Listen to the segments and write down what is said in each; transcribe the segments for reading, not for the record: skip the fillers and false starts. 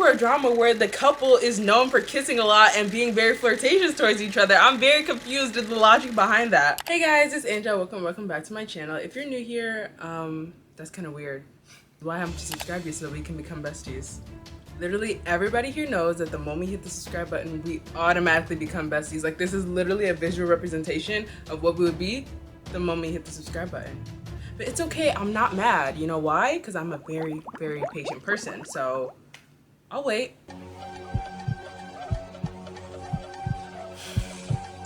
for a drama where the couple is known for kissing a lot and being very flirtatious towards each other. I'm very confused with the logic behind that. Hey guys, it's Angel. Welcome back to my channel. If you're new here, that's kind of weird. Why haven't you subscribed yet so we can become besties? Literally everybody here knows that the moment you hit the subscribe button, we automatically become besties. Like, this is literally a visual representation of what we would be the moment you hit the subscribe button. But it's okay, I'm not mad. You know why? Because I'm a very, very patient person. So I'll wait.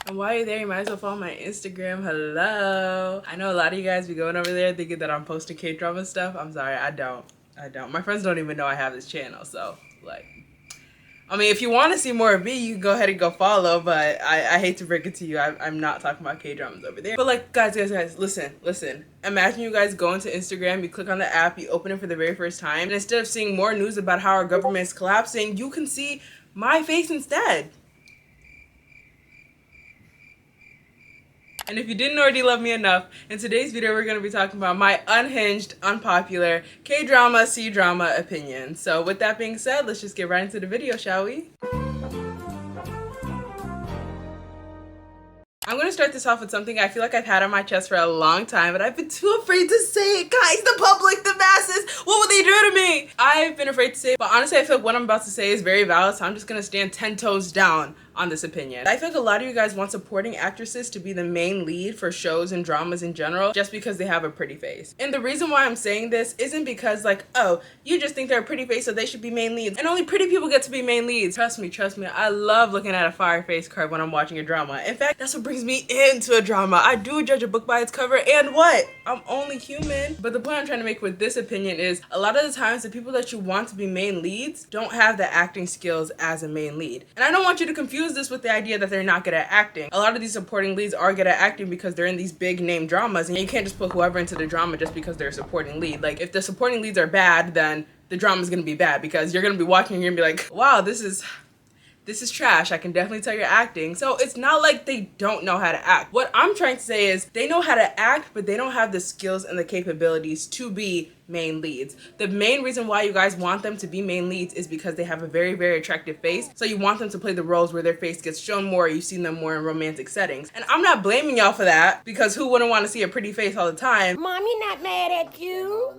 And while you're there, you might as well follow my Instagram. Hello. I know a lot of you guys be going over there thinking that I'm posting K-drama stuff. I'm sorry, I don't. My friends don't even know I have this channel. So, like, I mean, if you want to see more of me, you can go ahead and go follow, but I hate to break it to you, I'm not talking about K-dramas over there. But like, guys, listen. Imagine you guys go into Instagram, you click on the app, you open it for the very first time, and instead of seeing more news about how our government is collapsing, you can see my face instead. And if you didn't already love me enough, in today's video we're going to be talking about my unhinged, unpopular K-drama C-drama opinions. So with that being said, let's just get right into the video, shall we? I'm going to start this off with something I feel like I've had on my chest for a long time, but I've been too afraid to say it. Guys, the public, the masses, what would they do to me? I've been afraid to say it, but honestly I feel like what I'm about to say is very valid, so I'm just going to stand 10 toes down on this opinion. I feel like a lot of you guys want supporting actresses to be the main lead for shows and dramas in general just because they have a pretty face. And the reason why I'm saying this isn't because like, oh, you just think they're a pretty face so they should be main leads. And only pretty people get to be main leads. Trust me, I love looking at a fire face card when I'm watching a drama. In fact, that's what brings me into a drama. I do judge a book by its cover, and what? I'm only human. But the point I'm trying to make with this opinion is a lot of the times the people that you want to be main leads don't have the acting skills as a main lead. And I don't want you to confuse this with the idea that they're not good at acting. A lot of these supporting leads are good at acting because they're in these big name dramas, and you can't just put whoever into the drama just because they're a supporting lead. Like, if the supporting leads are bad, then the drama's gonna be bad because you're gonna be watching and you're gonna be like, wow, this is trash. I can definitely tell you're acting. So it's not like they don't know how to act. What I'm trying to say is they know how to act, but they don't have the skills and the capabilities to be main leads. The main reason why you guys want them to be main leads is because they have a very, very attractive face. So you want them to play the roles where their face gets shown more, you see them more in romantic settings. And I'm not blaming y'all for that, because who wouldn't want to see a pretty face all the time? Mommy not mad at you.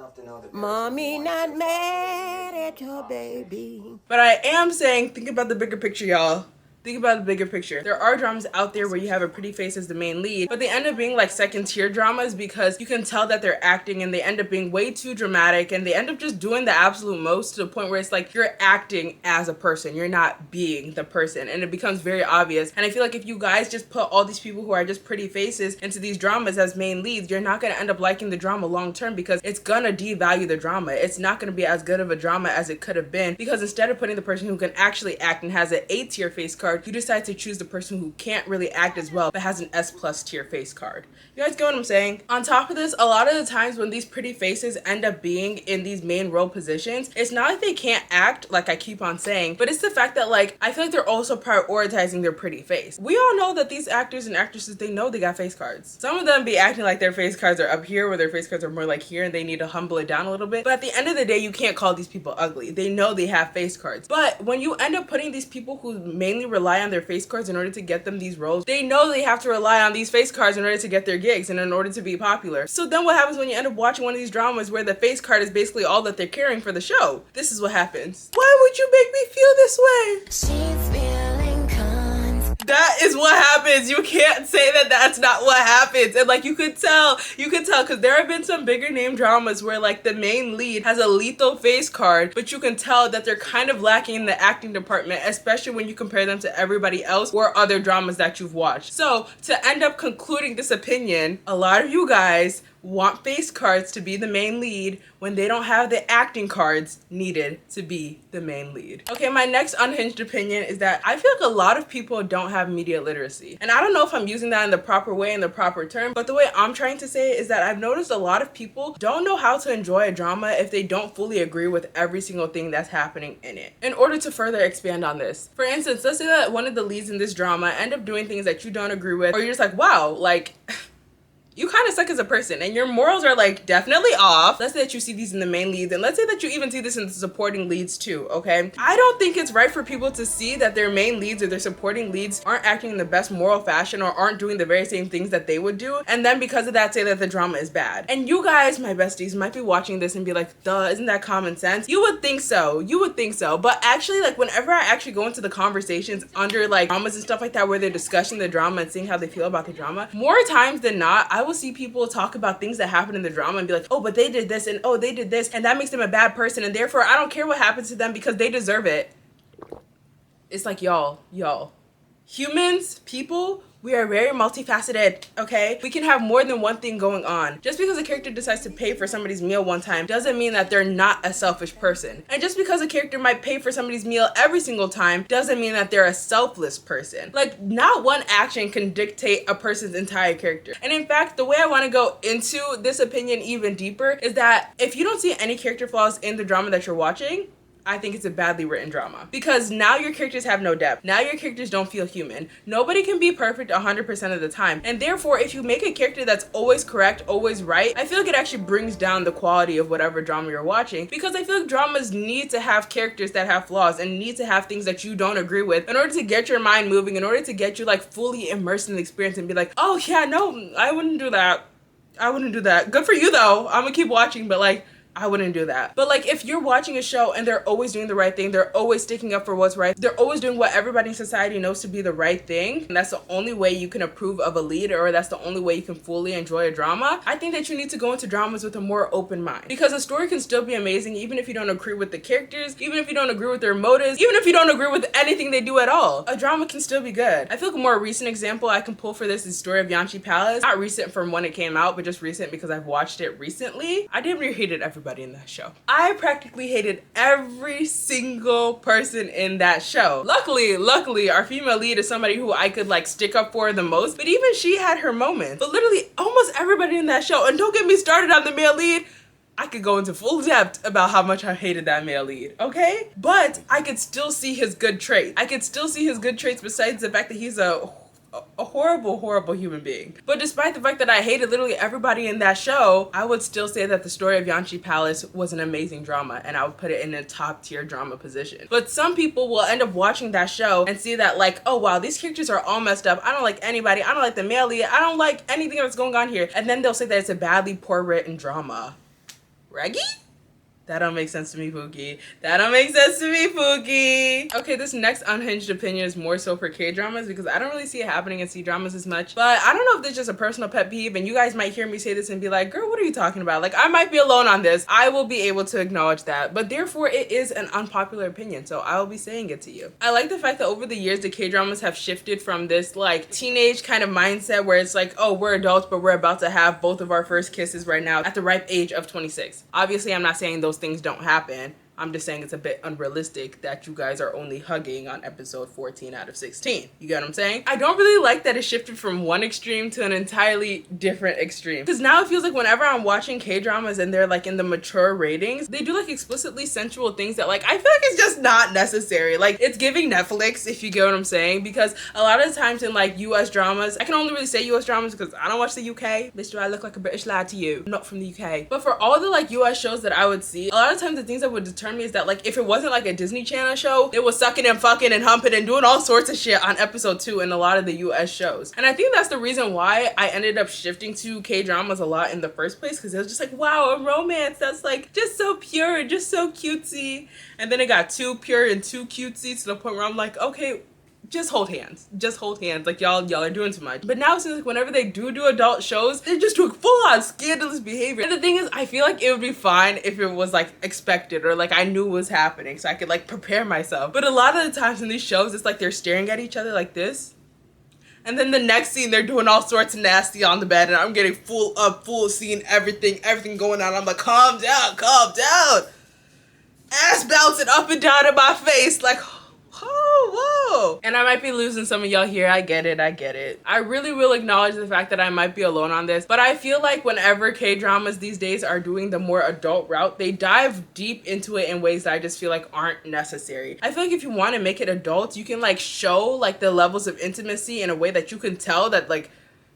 Mommy not mad at your baby. But I am saying, think about the bigger picture, y'all. Think about the bigger picture. There are dramas out there where you have a pretty face as the main lead, but they end up being like second tier dramas because you can tell that they're acting and they end up being way too dramatic and they end up just doing the absolute most to the point where it's like you're acting as a person. You're not being the person, and it becomes very obvious. And I feel like if you guys just put all these people who are just pretty faces into these dramas as main leads, you're not gonna end up liking the drama long term because it's gonna devalue the drama. It's not gonna be as good of a drama as it could have been because instead of putting the person who can actually act and has an A tier face card, you decide to choose the person who can't really act as well but has an S+ tier face card. You guys get what I'm saying? On top of this, a lot of the times when these pretty faces end up being in these main role positions, it's not like they can't act, like I keep on saying, but it's the fact that, like, I feel like they're also prioritizing their pretty face. We all know that these actors and actresses, they know they got face cards. Some of them be acting like their face cards are up here where their face cards are more like here and they need to humble it down a little bit. But at the end of the day, you can't call these people ugly. They know they have face cards. But when you end up putting these people who mainly rely on their face cards in order to get them these roles, they know they have to rely on these face cards in order to get their gigs and in order to be popular. So then what happens when you end up watching one of these dramas where the face card is basically all that they're carrying for the show? This is what happens. Why would you make me feel this way? She's feeling cons. That is what happens. You can't say that that's not what happens. And like, you could tell because there have been some bigger name dramas where like the main lead has a lethal face card, but you can tell that they're kind of lacking in the acting department, especially when you compare them to everybody else or other dramas that you've watched. So to end up concluding this opinion, a lot of you guys want face cards to be the main lead when they don't have the acting cards needed to be the main lead. Okay, my next unhinged opinion is that I feel like a lot of people don't have media literacy. And I don't know if I'm using that in the proper way, in the proper term, but the way I'm trying to say it is that I've noticed a lot of people don't know how to enjoy a drama if they don't fully agree with every single thing that's happening in it. In order to further expand on this, for instance, let's say that one of the leads in this drama end up doing things that you don't agree with, or you're just like, wow, like you kind of suck as a person and your morals are like definitely off. Let's say that you see these in the main leads, and let's say that you even see this in the supporting leads too, okay? I don't think it's right for people to see that their main leads or their supporting leads aren't acting in the best moral fashion or aren't doing the very same things that they would do, and then because of that say that the drama is bad. And you guys, my besties, might be watching this and be like, duh, isn't that common sense? You would think so, but actually, like, whenever I actually go into the conversations under like dramas and stuff like that where they're discussing the drama and seeing how they feel about the drama, more times than not, I will see people talk about things that happen in the drama and be like, oh, but they did this and oh, they did this and that makes them a bad person and therefore I don't care what happens to them because they deserve it. It's like, y'all, humans, people, we are very multifaceted, okay? We can have more than one thing going on. Just because a character decides to pay for somebody's meal one time doesn't mean that they're not a selfish person. And just because a character might pay for somebody's meal every single time doesn't mean that they're a selfless person. Like, not one action can dictate a person's entire character. And in fact, the way I want to go into this opinion even deeper is that if you don't see any character flaws in the drama that you're watching, I think it's a badly written drama, because now your characters have no depth. Now your characters don't feel human. Nobody can be perfect 100% of the time. And therefore, if you make a character that's always correct, always right, I feel like it actually brings down the quality of whatever drama you're watching, because I feel like dramas need to have characters that have flaws and need to have things that you don't agree with in order to get your mind moving, in order to get you like fully immersed in the experience and be like, oh yeah, no, I wouldn't do that. I wouldn't do that. Good for you though. I'm gonna keep watching, but like, I wouldn't do that. But like, if you're watching a show and they're always doing the right thing, they're always sticking up for what's right, they're always doing what everybody in society knows to be the right thing, and that's the only way you can approve of a lead, or that's the only way you can fully enjoy a drama, I think that you need to go into dramas with a more open mind. Because a story can still be amazing even if you don't agree with the characters, even if you don't agree with their motives, even if you don't agree with anything they do at all. A drama can still be good. I feel like a more recent example I can pull for this is Story of Yanchi Palace. Not recent from when it came out, but just recent because I've watched it recently. I damn near hated everybody in that show. I practically hated every single person in that show. Luckily, our female lead is somebody who I could like stick up for the most, but even she had her moments. But literally almost everybody in that show, and don't get me started on the male lead, I could go into full depth about how much I hated that male lead, okay? But I could still see his good traits. I could still see his good traits besides the fact that he's a horrible human being. But despite the fact that I hated literally everybody in that show, I would still say that the Story of Yanchi Palace was an amazing drama, and I would put it in a top tier drama position. But some people will end up watching that show and see that like, oh wow, these characters are all messed up. I don't like anybody. I don't like the male lead. I don't like anything that's going on here. And then they'll say that it's a badly poor written drama. Reggie? That don't make sense to me, Pookie. That don't make sense to me, Pookie. Okay, this next unhinged opinion is more so for K-dramas because I don't really see it happening in C-dramas as much. But I don't know if this is just a personal pet peeve, and you guys might hear me say this and be like, girl, what are you talking about? Like, I might be alone on this. I will be able to acknowledge that. But therefore, it is an unpopular opinion, so I will be saying it to you. I like the fact that over the years, the K-dramas have shifted from this, like, teenage kind of mindset where it's like, oh, we're adults, but we're about to have both of our first kisses right now at the ripe age of 26. Obviously, I'm not saying those things don't happen. I'm just saying it's a bit unrealistic that you guys are only hugging on episode 14 out of 16. You get what I'm saying? I don't really like that it shifted from one extreme to an entirely different extreme. Because now it feels like whenever I'm watching K-dramas and they're like in the mature ratings, they do like explicitly sensual things that like, I feel like it's just not necessary. Like, it's giving Netflix, if you get what I'm saying. Because a lot of the times in like US dramas, I can only really say US dramas because I don't watch the UK. Bitch, do I look like a British lad to you? I'm not from the UK. But for all the like US shows that I would see, a lot of times the things that would deter me is that like if it wasn't like a Disney Channel show, they was sucking and fucking and humping and doing all sorts of shit on episode 2 in a lot of the US shows. And I think that's the reason why I ended up shifting to K-dramas a lot in the first place, because it was just like, wow, a romance that's like just so pure and just so cutesy. And then it got too pure and too cutesy to the point where I'm like, okay, just hold hands. Just hold hands. Like, y'all are doing too much. But now it seems like whenever they do adult shows, they're just doing full-on scandalous behavior. And the thing is, I feel like it would be fine if it was like expected or like I knew what was happening so I could like prepare myself. But a lot of the times in these shows, it's like they're staring at each other like this. And then the next scene, they're doing all sorts of nasty on the bed, and I'm getting full scene, everything going on. I'm like, calm down. Ass bouncing up and down in my face, like, whoa. And I might be losing some of y'all here. I get it. I really will acknowledge the fact that I might be alone on this, but I feel like whenever K-dramas these days are doing the more adult route, they dive deep into it in ways that I just feel like aren't necessary. I feel like if you want to make it adult, you can like show like the levels of intimacy in a way that you can tell that like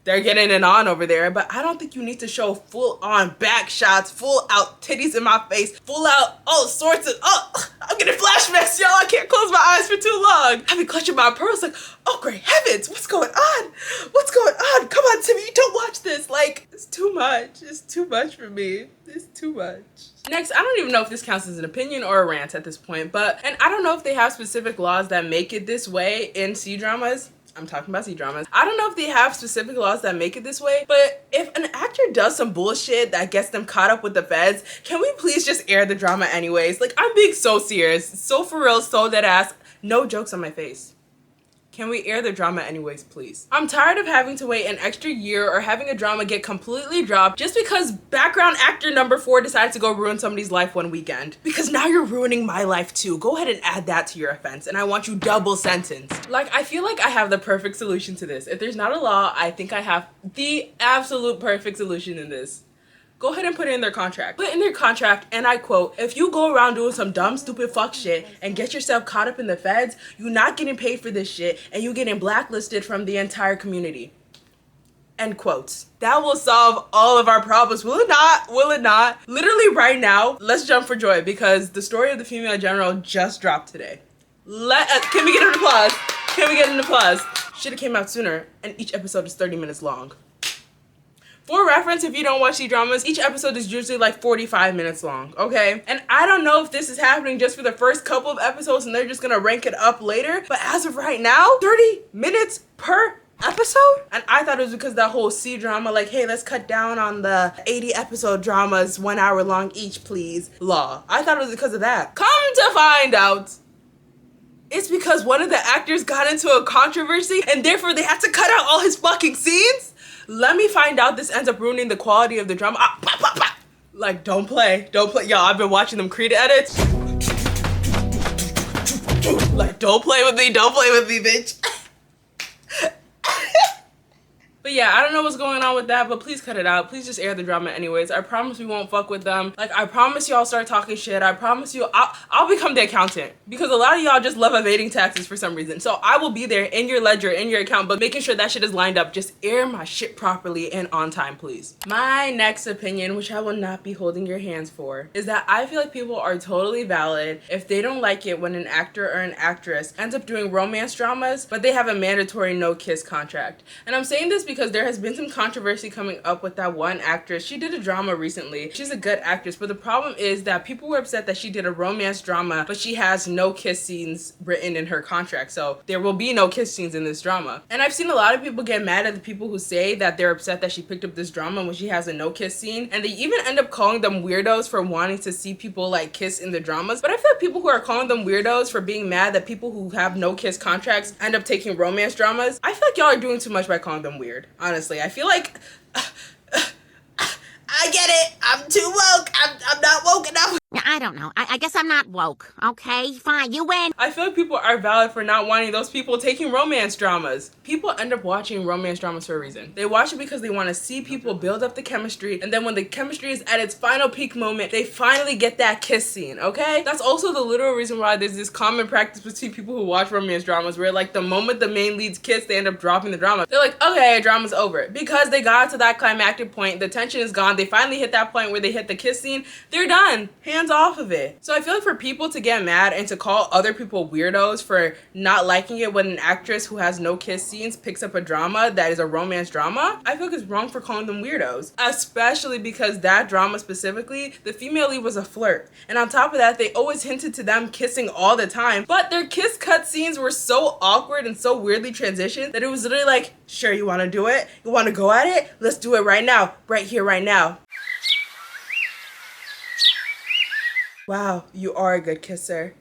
they're getting it on over there, but I don't think you need to show full on back shots, full out titties in my face, full out all sorts of, I'm getting flashbacks, y'all. I can't close my eyes for too long. I've been clutching my pearls like, oh great heavens, what's going on? What's going on? Come on, Timmy, you don't watch this. Like, it's too much. It's too much for me. It's too much. Next, I don't even know if this counts as an opinion or a rant at this point, and I don't know if they have specific laws that make it this way in C-dramas. I'm talking about C-dramas. I don't know if they have specific laws that make it this way, but if an actor does some bullshit that gets them caught up with the feds, can we please just air the drama anyways? Like, I'm being so serious, so for real, so dead ass. No jokes on my face. Can we air the drama anyways, please? I'm tired of having to wait an extra year or having a drama get completely dropped just because background actor number 4 decides to go ruin somebody's life one weekend. Because now you're ruining my life too. Go ahead and add that to your offense and I want you double sentenced. Like, I feel like I have the perfect solution to this. If there's not a law, I think I have the absolute perfect solution in this. Go ahead and put it in their contract. Put in their contract, and I quote, if you go around doing some dumb, stupid fuck shit and get yourself caught up in the feds, you're not getting paid for this shit and you're getting blacklisted from the entire community. End quotes. That will solve all of our problems. Will it not? Will it not? Literally right now, let's jump for joy because the story of the female general just dropped today. Can we get an applause? Can we get an applause? Should have came out sooner, and each episode is 30 minutes long. For reference, if you don't watch C-dramas, each episode is usually like 45 minutes long, okay? And I don't know if this is happening just for the first couple of episodes and they're just gonna rank it up later, but as of right now, 30 minutes per episode? And I thought it was because that whole C-drama, like, hey, let's cut down on the 80 episode dramas, 1 hour long each, please, law. I thought it was because of that. Come to find out, it's because one of the actors got into a controversy and therefore they had to cut out all his fucking scenes? Let me find out this ends up ruining the quality of the drama. Like, don't play. Y'all, I've been watching them Creed edits. Like, don't play with me, bitch. But yeah, I don't know what's going on with that, but please cut it out. Please just air the drama anyways. I promise we won't fuck with them. Like, I promise y'all start talking shit. I promise you I'll become the accountant because a lot of y'all just love evading taxes for some reason. So I will be there in your ledger, in your account, but making sure that shit is lined up. Just air my shit properly and on time, please. My next opinion, which I will not be holding your hands for, is that I feel like people are totally valid if they don't like it when an actor or an actress ends up doing romance dramas, but they have a mandatory no-kiss contract. And I'm saying this because there has been some controversy coming up with that one actress. She did a drama recently. She's a good actress, but the problem is that people were upset that she did a romance drama, but she has no kiss scenes written in her contract. So there will be no kiss scenes in this drama. And I've seen a lot of people get mad at the people who say that they're upset that she picked up this drama when she has a no kiss scene. And they even end up calling them weirdos for wanting to see people like kiss in the dramas. But I feel like people who are calling them weirdos for being mad that people who have no kiss contracts end up taking romance dramas, I feel like y'all are doing too much by calling them weird. Honestly, I feel like I get it. I'm too woke. I'm not woke enough. I don't know. I guess I'm not woke. Okay, fine, you win. I feel like people are valid for not wanting those people taking romance dramas. People end up watching romance dramas for a reason. They watch it because they want to see people build up the chemistry, and then when the chemistry is at its final peak moment, they finally get that kiss scene, okay? That's also the literal reason why there's this common practice between people who watch romance dramas where, like, the moment the main leads kiss, they end up dropping the drama. They're like, okay, drama's over. Because they got to that climactic point, the tension is gone, they finally hit that point where they hit the kiss scene, they're done. Hands off of it. So I feel like for people to get mad and to call other people weirdos for not liking it when an actress who has no kiss scenes picks up a drama that is a romance drama, I feel like it's wrong for calling them weirdos. Especially because that drama specifically, the female lead was a flirt. And on top of that, they always hinted to them kissing all the time, but their kiss cut scenes were so awkward and so weirdly transitioned that it was literally like, sure, you want to do it? You want to go at it? Let's do it right now. Right here, right now. Wow, you are a good kisser.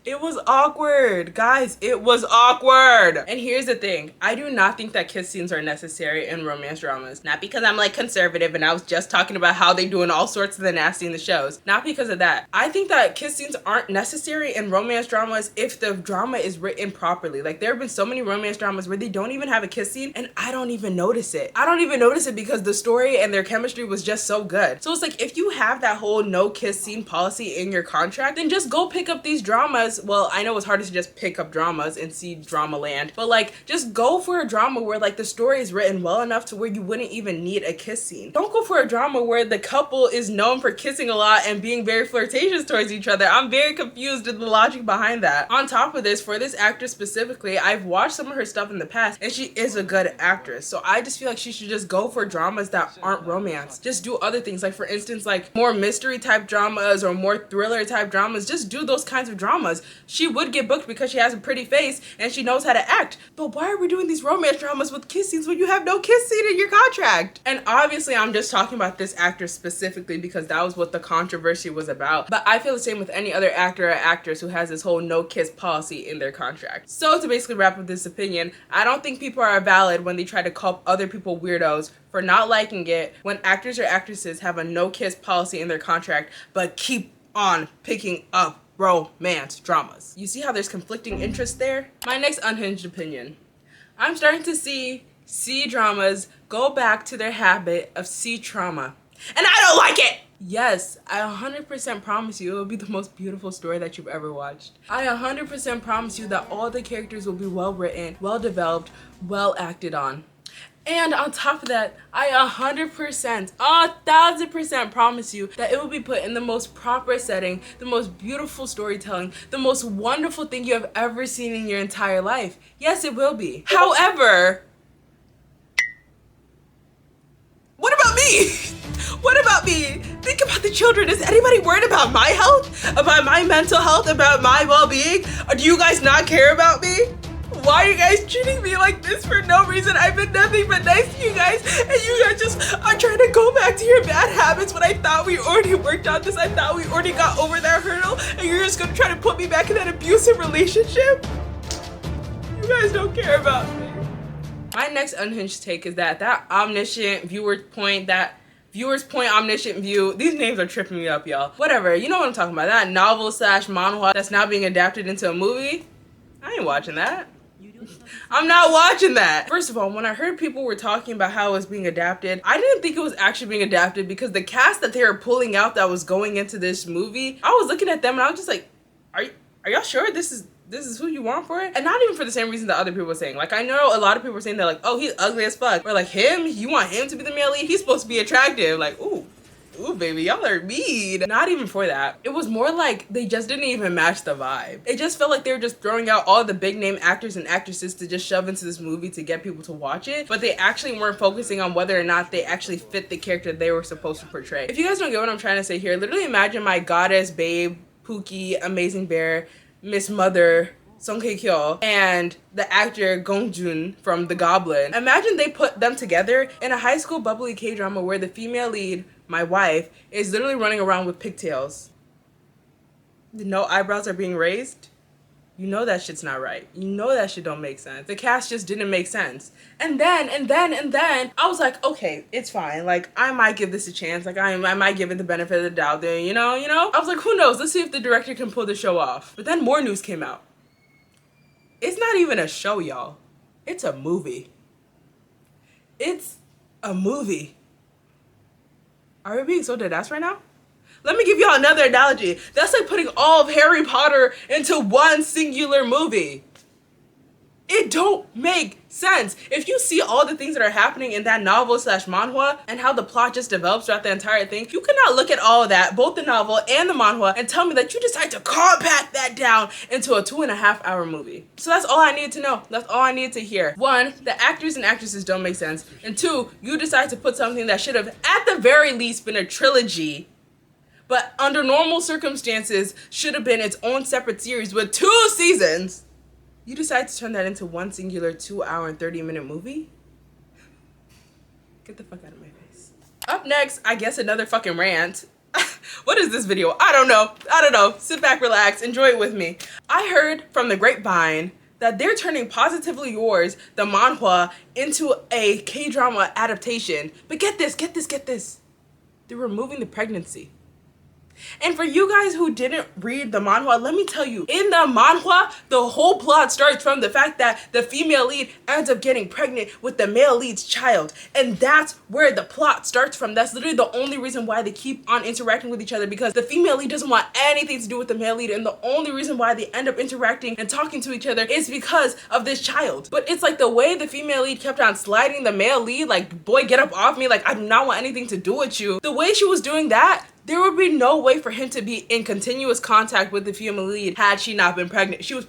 It was awkward, guys. It was awkward. And here's the thing. I do not think that kiss scenes are necessary in romance dramas. Not because I'm like conservative and I was just talking about how they doing all sorts of the nasty in the shows. Not because of that. I think that kiss scenes aren't necessary in romance dramas if the drama is written properly. Like, there have been so many romance dramas where they don't even have a kiss scene and I don't even notice it. I don't even notice it because the story and their chemistry was just so good. So it's like, if you have that whole no kiss scene policy in your contract, then just go pick up these dramas well, I know it's hardest to just pick up dramas and see drama land, but like just go for a drama where like the story is written well enough to where you wouldn't even need a kiss scene. Don't go for a drama where the couple is known for kissing a lot and being very flirtatious towards each other. I'm very confused at the logic behind that. On top of this, for this actress specifically, I've watched some of her stuff in the past and she is a good actress. So I just feel like she should just go for dramas that aren't romance. Just do other things, like for instance, like more mystery type dramas or more thriller type dramas. Just do those kinds of dramas. She would get booked because she has a pretty face and she knows how to act. But why are we doing these romance dramas with kiss scenes when you have no kiss scene in your contract? And obviously I'm just talking about this actress specifically because that was what the controversy was about. But I feel the same with any other actor or actress who has this whole no kiss policy in their contract. So to basically wrap up this opinion, I don't think people are valid when they try to call other people weirdos for not liking it when actors or actresses have a no kiss policy in their contract but keep on picking up romance dramas. You see how there's conflicting interests there? My next unhinged opinion. I'm starting to see C-dramas go back to their habit of C-trauma. And I don't like it! Yes, I 100% promise you it will be the most beautiful story that you've ever watched. I 100% promise you that all the characters will be well written, well developed, well acted on. And on top of that, I 100%, 1000% promise you that it will be put in the most proper setting, the most beautiful storytelling, the most wonderful thing you have ever seen in your entire life. Yes, it will be. However, what about me? What about me? Think about the children. Is anybody worried about my health? About my mental health? About my well-being? Or do you guys not care about me? Why are you guys treating me like this for no reason? I've been nothing but nice to you guys, and you guys just are trying to go back to your bad habits when I thought we already worked on this. I thought we already got over that hurdle, and you're just gonna try to put me back in that abusive relationship? You guys don't care about me. My next unhinged take is that omniscient viewer's point omniscient view, these names are tripping me up, y'all. Whatever, you know what I'm talking about. That novel slash manhwa that's now being adapted into a movie. I ain't watching that. I'm not watching that. First of all, when I heard people were talking about how it was being adapted, I didn't think it was actually being adapted because the cast that they were pulling out that was going into this movie, I was looking at them and I was just like, are y'all sure this is who you want for it? And not even for the same reason that other people were saying. Like, I know a lot of people were saying that like, oh, he's ugly as fuck. Or like, him, you want him to be the male lead? He's supposed to be attractive. Like, ooh, baby, y'all are mean. Not even for that. It was more like they just didn't even match the vibe. It just felt like they were just throwing out all the big name actors and actresses to just shove into this movie to get people to watch it. But they actually weren't focusing on whether or not they actually fit the character they were supposed to portray. If you guys don't get what I'm trying to say here, literally imagine my goddess, babe, Pookie, Amazing Bear, Miss Mother, Song Kye-kyo, and the actor Gong Joon from The Goblin. Imagine they put them together in a high school bubbly K-drama where the female lead, my wife, is literally running around with pigtails. No eyebrows are being raised. You know that shit's not right. You know that shit don't make sense. The cast just didn't make sense. And then, I was like, okay, it's fine. Like, I might give this a chance. Like, I might give it the benefit of the doubt there, you know? I was like, who knows? Let's see if the director can pull the show off. But then more news came out. It's not even a show, y'all. It's a movie. It's a movie. Are we being so dead ass right now? Let me give y'all another analogy. That's like putting all of Harry Potter into one singular movie. It don't make sense. If you see all the things that are happening in that novel slash manhwa and how the plot just develops throughout the entire thing, you cannot look at all of that, both the novel and the manhwa, and tell me that you decide to compact that down into a 2.5-hour movie. So that's all I needed to know. That's all I needed to hear. One, the actors and actresses don't make sense. And two, you decide to put something that should have at the very least been a trilogy, but under normal circumstances should have been its own separate series with 2 seasons. You decide to turn that into one singular 2-hour and 30-minute movie? Get the fuck out of my face. Up next, I guess another fucking rant. What is this video? I don't know. Sit back, relax, enjoy it with me. I heard from the grapevine that they're turning Positively Yours, the manhwa, into a K-drama adaptation. But get this. They're removing the pregnancy. And for you guys who didn't read the manhwa, let me tell you, in the manhwa, the whole plot starts from the fact that the female lead ends up getting pregnant with the male lead's child. And that's where the plot starts from. That's literally the only reason why they keep on interacting with each other, because the female lead doesn't want anything to do with the male lead, and the only reason why they end up interacting and talking to each other is because of this child. But it's like the way the female lead kept on sliding the male lead, like, boy, get up off me, like, I do not want anything to do with you. The way she was doing that, there would be no way for him to be in continuous contact with the female lead had she not been pregnant. She was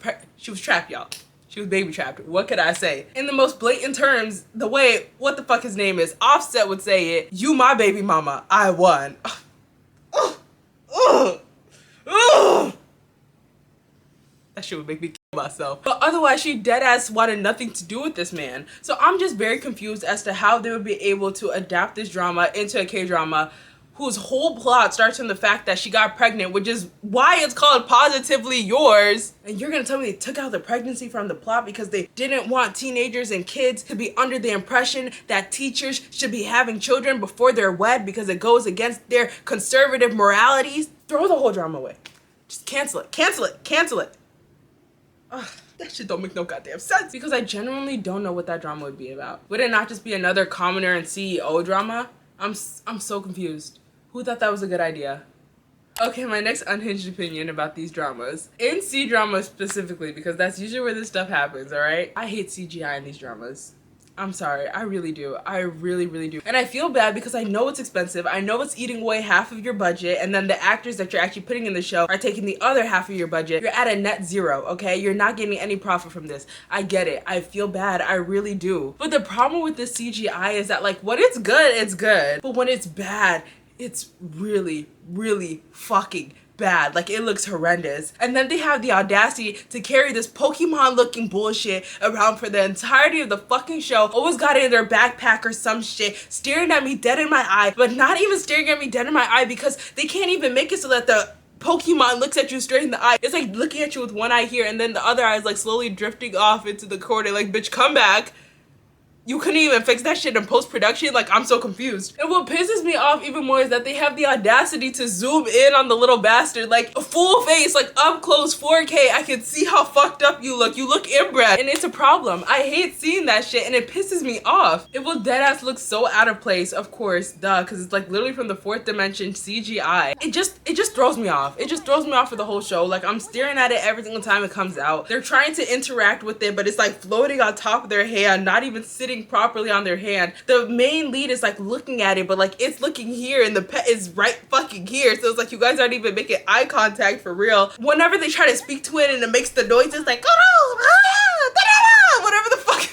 trapped, y'all. She was baby trapped. What could I say? In the most blatant terms, the way, what the fuck his name is, Offset would say it, you my baby mama, I won. That shit would make me kill myself. But otherwise, she deadass wanted nothing to do with this man. So I'm just very confused as to how they would be able to adapt this drama into a K-drama whose whole plot starts from the fact that she got pregnant, which is why it's called Positively Yours. And you're gonna tell me they took out the pregnancy from the plot because they didn't want teenagers and kids to be under the impression that teachers should be having children before they're wed because it goes against their conservative moralities? Throw the whole drama away. Just cancel it, cancel it, cancel it. Ugh, that shit don't make no goddamn sense, because I genuinely don't know what that drama would be about. Would it not just be another commoner and CEO drama? I'm so confused. Who thought that was a good idea? Okay, my next unhinged opinion about these dramas. In C-dramas specifically, because that's usually where this stuff happens, alright? I hate CGI in these dramas. I'm sorry, I really do. I really, really do. And I feel bad because I know it's expensive. I know it's eating away half of your budget, and then the actors that you're actually putting in the show are taking the other half of your budget. You're at a net zero, okay? You're not getting any profit from this. I get it. I feel bad. I really do. But the problem with this CGI is that, like, when it's good, it's good. But when it's bad, it's really, really fucking bad. Like, it looks horrendous. And then they have the audacity to carry this Pokemon looking bullshit around for the entirety of the fucking show. Always got it in their backpack or some shit, staring at me dead in my eye, but not even staring at me dead in my eye because they can't even make it so that the Pokemon looks at you straight in the eye. It's like looking at you with one eye here and then the other eye is like slowly drifting off into the corner, like, bitch, come back. You couldn't even fix that shit in post-production? Like, I'm so confused. And what pisses me off even more is that they have the audacity to zoom in on the little bastard, like a full face, like up close 4K. I can see how fucked up you look. You look inbred, and it's a problem. I hate seeing that shit, and it pisses me off. It will deadass look so out of place, of course, duh, because it's like literally from the fourth dimension CGI. It just throws me off. It just throws me off for the whole show. Like, I'm staring at it every single time it comes out. They're trying to interact with it, but it's like floating on top of their hand, not even sitting properly on their hand. The main lead is like looking at it, but like it's looking here and the pet is right fucking here. So it's like you guys aren't even making eye contact for real. Whenever they try to speak to it and it makes the noises like whatever the fuck.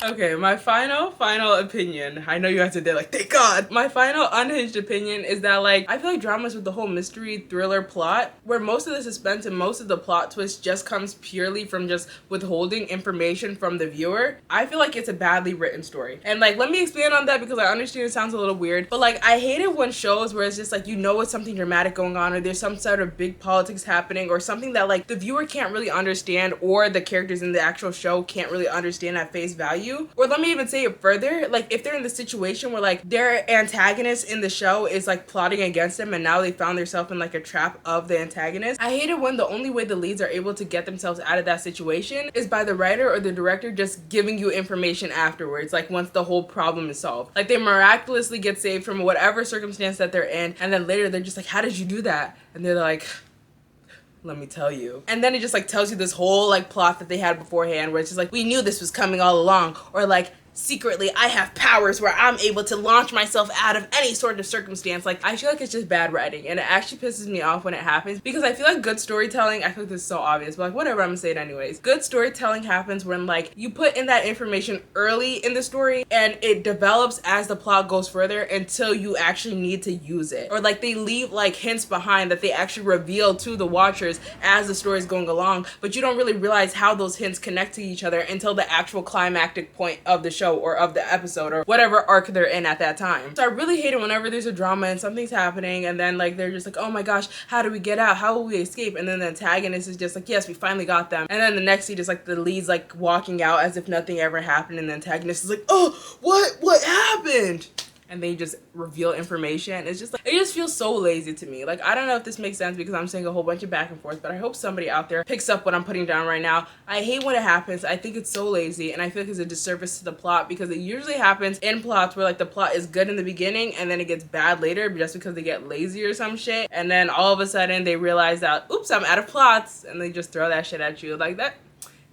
Okay, my final opinion. I know you guys are there like, thank God. My final unhinged opinion is that, like, I feel like dramas with the whole mystery thriller plot, where most of the suspense and most of the plot twist just comes purely from just withholding information from the viewer, I feel like it's a badly written story. And like, let me expand on that because I understand it sounds a little weird, but like, I hate it when shows where it's just like, you know, it's something dramatic going on, or there's some sort of big politics happening, or something that like the viewer can't really understand, or the characters in the actual show can't really understand at face value. Or let me even say it further, like if they're in the situation where like their antagonist in the show is like plotting against them and now they found themselves in like a trap of the antagonist. I hate it when the only way the leads are able to get themselves out of that situation is by the writer or the director just giving you information afterwards, like once the whole problem is solved. Like they miraculously get saved from whatever circumstance that they're in, and then later they're just like, how did you do that? And they're like, let me tell you. And then it just like tells you this whole like plot that they had beforehand, where it's just like, we knew this was coming all along, or like, secretly I have powers where I'm able to launch myself out of any sort of circumstance. Like, I feel like it's just bad writing, and it actually pisses me off when it happens, because I feel like good storytelling, I feel like this is so obvious, but like whatever, I'm gonna say it anyways. Good storytelling happens when like you put in that information early in the story and it develops as the plot goes further until you actually need to use it, or like they leave like hints behind that they actually reveal to the watchers as the story is going along, but you don't really realize how those hints connect to each other until the actual climactic point of the show or of the episode or whatever arc they're in at that time. So I really hate it whenever there's a drama and something's happening and then like they're just like, oh my gosh, how do we get out? How will we escape? And then the antagonist is just like, yes, we finally got them. And then the next scene is like the lead's like walking out as if nothing ever happened, and the antagonist is like, oh, what happened? and they just reveal information. It's just like, it just feels so lazy to me. Like, I don't know if this makes sense because I'm saying a whole bunch of back and forth, but I hope somebody out there picks up what I'm putting down right now. I hate when it happens. I think it's so lazy, and I feel like it's a disservice to the plot because it usually happens in plots where like the plot is good in the beginning and then it gets bad later just because they get lazy or some shit, and then all of a sudden they realize that, oops, I'm out of plots, and they just throw that shit at you like that.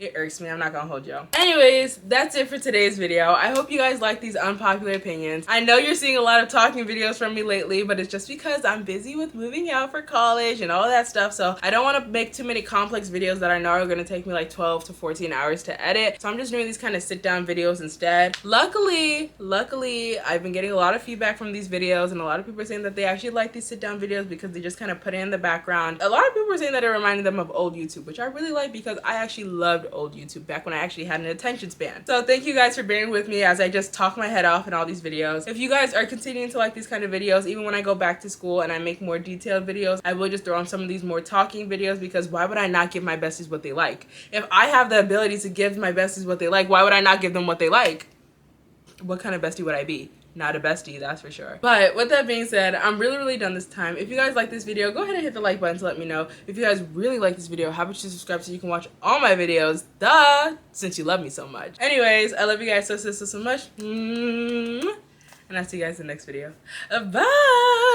It irks me. I'm not gonna hold you. Anyways, that's it for today's video. I hope you guys like these unpopular opinions. I know you're seeing a lot of talking videos from me lately, but it's just because I'm busy with moving out for college and all that stuff. So I don't want to make too many complex videos that I know are going to take me like 12 to 14 hours to edit. So I'm just doing these kind of sit down videos instead. Luckily, I've been getting a lot of feedback from these videos, and a lot of people are saying that they actually like these sit down videos because they just kind of put it in the background. A lot of people are saying that it reminded them of old YouTube, which I really like because I actually loved old YouTube back when I actually had an attention span. So thank you guys for bearing with me as I just talk my head off in all these videos. If you guys are continuing to like these kind of videos, even when I go back to school and I make more detailed videos, I will just throw on some of these more talking videos, because why would I not give my besties what they like? If I have the ability to give my besties what they like, why would I not give them what they like? What kind of bestie would I be? Not a bestie, that's for sure. But with that being said, I'm really done this time. If you guys like this video, go ahead and hit the like button to let me know. If you guys really like this video, how about you subscribe so you can watch all my videos? Duh! Since you love me so much. Anyways, I love you guys so much. And I'll see you guys in the next video. Bye!